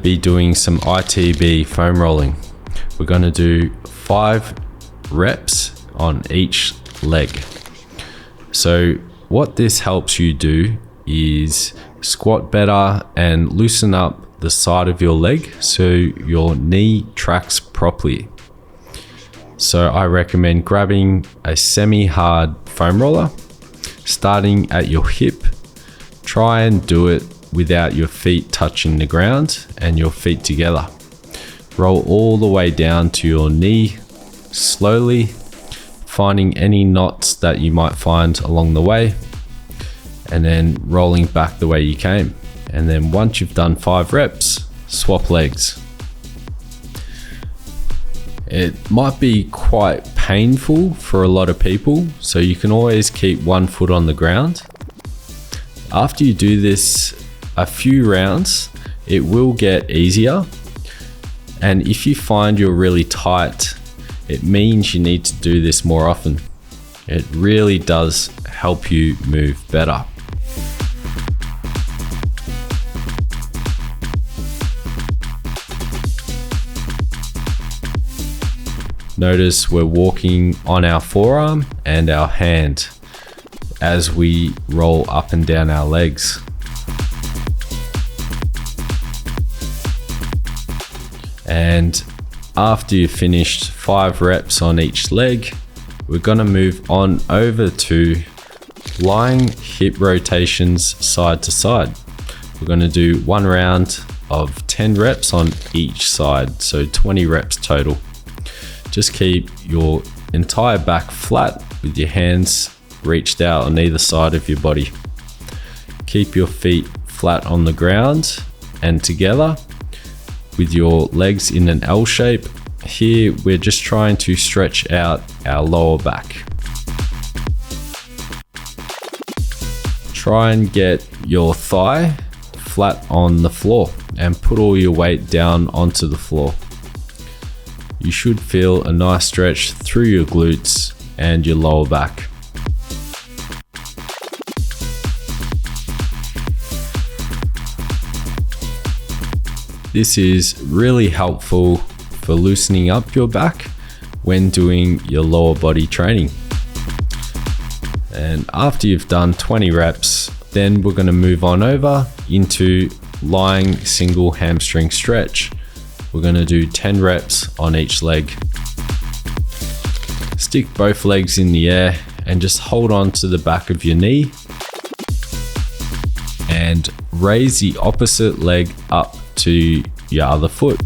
be doing some ITB foam rolling. We're going to do 5 reps on each leg. So what this helps you do is squat better and loosen up the side of your leg so your knee tracks properly. So I recommend grabbing a semi-hard foam roller, starting at your hip. Try and do it without your feet touching the ground and your feet together. Roll all the way down to your knee, slowly, finding any knots that you might find along the way, and then rolling back the way you came. And then once you've done 5 reps, swap legs. It might be quite painful for a lot of people, so you can always keep one foot on the ground. After you do this a few rounds, it will get easier. And if you find you're really tight, it means you need to do this more often. It really does help you move better. Notice we're walking on our forearm and our hand as we roll up and down our legs. And after you've finished 5 reps on each leg, we're going to move on over to lying hip rotations side to side. We're going to do 1 round of 10 reps on each side, so 20 reps total. Just keep your entire back flat with your hands reached out on either side of your body. Keep your feet flat on the ground and together with your legs in an L shape. Here we're just trying to stretch out our lower back. Try and get your thigh flat on the floor and put all your weight down onto the floor. You should feel a nice stretch through your glutes and your lower back. This is really helpful for loosening up your back when doing your lower body training. And after you've done 20 reps, then we're going to move on over into lying single hamstring stretch. We're going to do 10 reps on each leg. Stick both legs in the air and just hold on to the back of your knee and raise the opposite leg up to your other foot.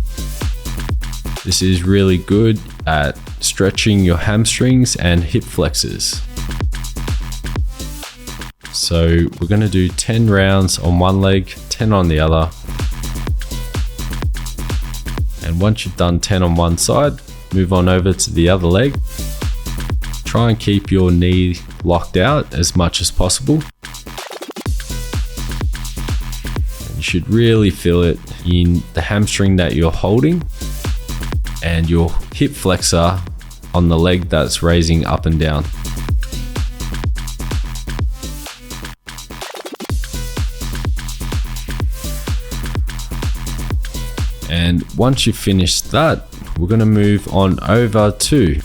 This is really good at stretching your hamstrings and hip flexors. So we're going to do 10 rounds on one leg, 10 on the other. And once you've done 10 on one side, move on over to the other leg. Try and keep your knee locked out as much as possible. And you should really feel it in the hamstring that you're holding and your hip flexor on the leg that's raising up and down. And once you've finished that, we're going to move on over to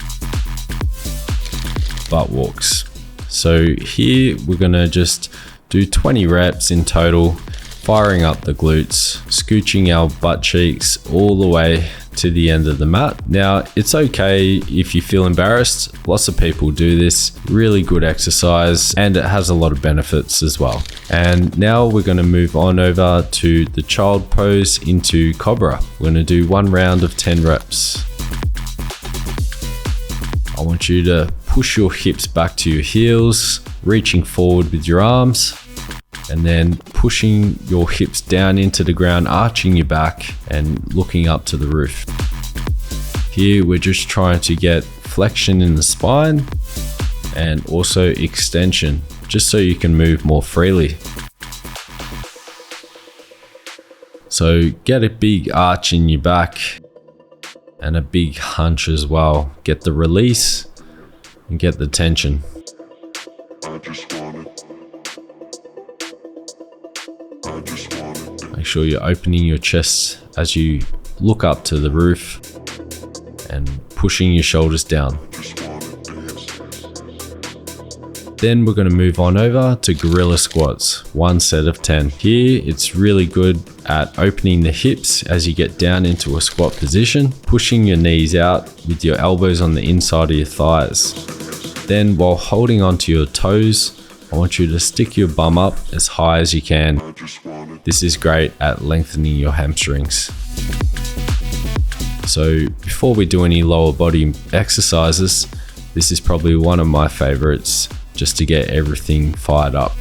butt walks. So here we're going to just do 20 reps in total, firing up the glutes, scooching our butt cheeks all the way to the end of the mat. Now, it's okay if you feel embarrassed. Lots of people do this. Really good exercise, and it has a lot of benefits as well. And now we're going to move on over to the child pose into cobra. We're going to do 1 round of 10 reps. I want you to push your hips back to your heels, reaching forward with your arms, and then pushing your hips down into the ground, arching your back and looking up to the roof. Here we're just trying to get flexion in the spine and also extension, just so you can move more freely. So get a big arch in your back and a big hunch as well. Get the release and get the tension. Make sure you're opening your chest as you look up to the roof and pushing your shoulders down. Then we're going to move on over to gorilla squats, 1 set of 10. Here it's really good at opening the hips as you get down into a squat position, pushing your knees out with your elbows on the inside of your thighs. Then while holding onto your toes, I want you to stick your bum up as high as you can. This is great at lengthening your hamstrings. So before we do any lower body exercises, this is probably one of my favorites, just to get everything fired up.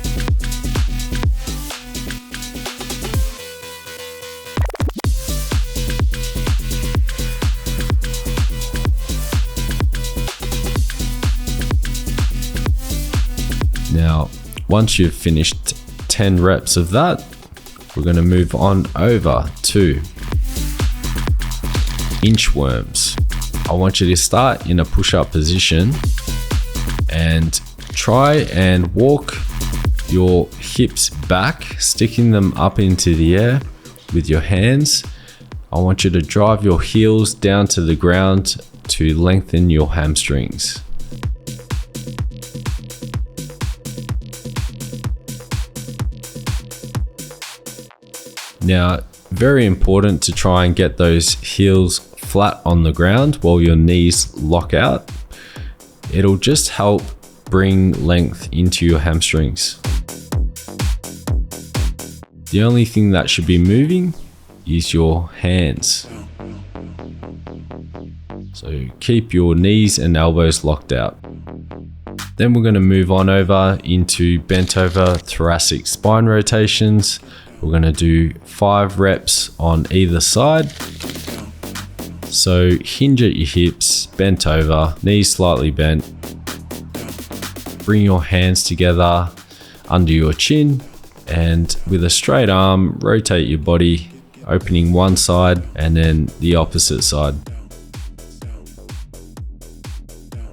Now, once you've finished 10 reps of that, we're going to move on over to inchworms. I want you to start in a push-up position and try and walk your hips back, sticking them up into the air with your hands. I want you to drive your heels down to the ground to lengthen your hamstrings. Now, very important to try and get those heels flat on the ground while your knees lock out. It'll just help bring length into your hamstrings. The only thing that should be moving is your hands. So keep your knees and elbows locked out. Then we're going to move on over into bent over thoracic spine rotations. We're going to do 5 reps on either side. So hinge at your hips, bent over, knees slightly bent. Bring your hands together under your chin, and with a straight arm, rotate your body, opening one side and then the opposite side.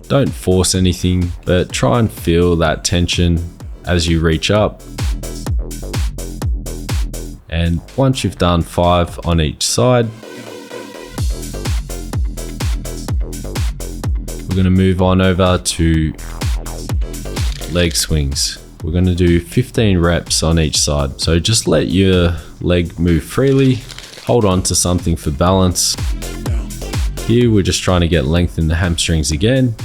Don't force anything, but try and feel that tension as you reach up. And once you've done 5 on each side, we're going to move on over to leg swings. We're going to do 15 reps on each side. So just let your leg move freely. Hold on to something for balance. Here we're just trying to get length in the hamstrings again.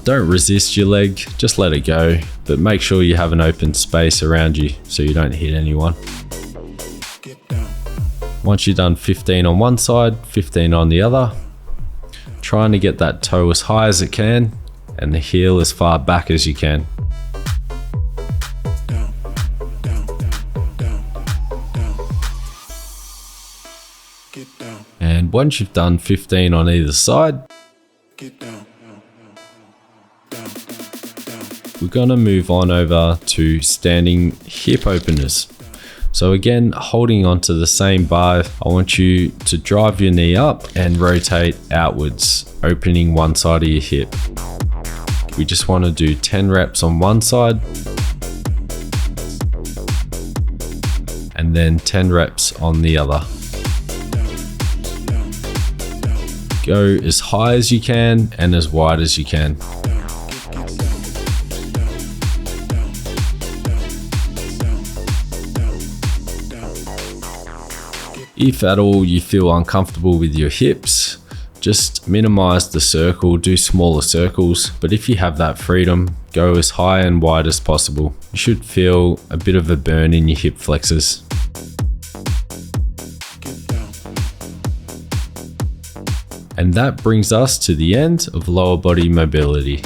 Don't resist your leg, just let it go, but make sure you have an open space around you so you don't hit anyone. Once you've done 15 on one side, 15 on the other, trying to get that toe as high as it can and the heel as far back as you can. And once you've done 15 on either side, we're going to move on over to standing hip openers. So again, holding onto the same bar, I want you to drive your knee up and rotate outwards, opening one side of your hip. We just want to do 10 reps on one side and then 10 reps on the other. Go as high as you can and as wide as you can. If at all you feel uncomfortable with your hips, just minimize the circle, do smaller circles, but if you have that freedom, go as high and wide as possible. You should feel a bit of a burn in your hip flexors. And that brings us to the end of lower body mobility.